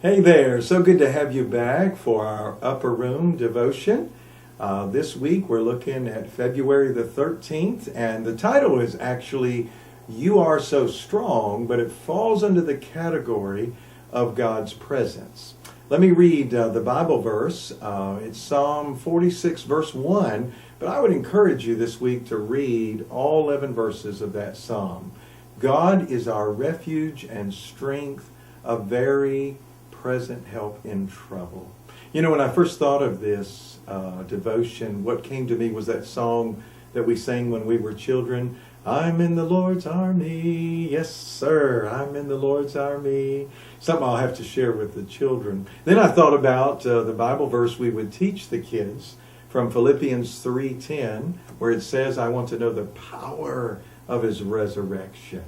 Hey there, so good to have you back for our Upper Room devotion. This week we're looking at February the 13th, and the title is actually You Are So Strong, but it falls under the category of God's presence. Let me read the Bible verse. It's Psalm 46 verse 1, but I would encourage you this week to read all 11 verses of that psalm. God is our refuge and strength, a very present help in trouble. You know, when I first thought of this devotion, what came to me was that song that we sang when we were children. I'm in the Lord's army. Yes, sir, I'm in the Lord's army. Something I'll have to share with the children. Then I thought about the Bible verse we would teach the kids from Philippians 3:10, where it says, I want to know the power of his resurrection.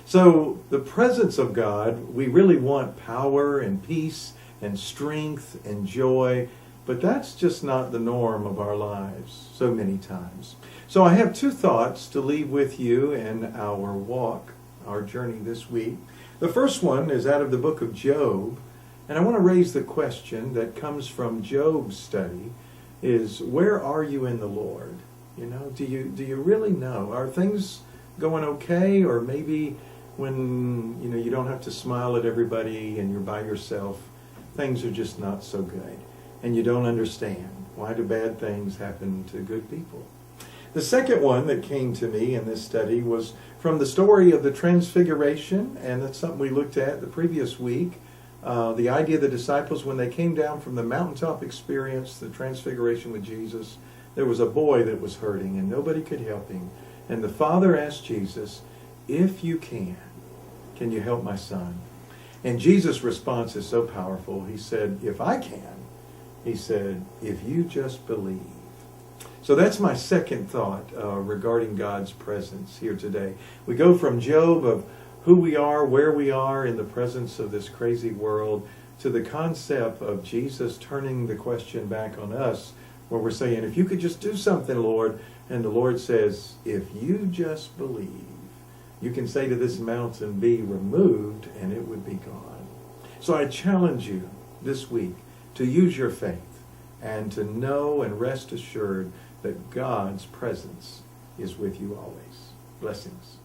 So the presence of God, we really want power and peace and strength and joy, but that's just not the norm of our lives so many times. So I have two thoughts to leave with you in our walk, our journey this week. The first one is out of the book of Job, and I want to raise the question that comes from Job's study is, where are you in the Lord? You know, do you really know? Are things going okay, or maybe when you don't have to smile at everybody and you're by yourself, things are just not so good, and you don't understand why do bad things happen to good people. The second one that came to me in this study was from the story of the Transfiguration, and that's something we looked at the previous week. The idea of the disciples, when they came down from the mountaintop experience, the Transfiguration with Jesus, there was a boy that was hurting and nobody could help him, and the Father asked Jesus, if you can you help my son? And Jesus' response is so powerful. He said, if I can. He said, if you just believe. So that's my second thought regarding God's presence here today. We go from Job of who we are, where we are in the presence of this crazy world, to the concept of Jesus turning the question back on us, where we're saying, if you could just do something, Lord. And the Lord says, if you just believe, you can say to this mountain, be removed, and it would be gone. So I challenge you this week to use your faith and to know and rest assured that God's presence is with you always. Blessings.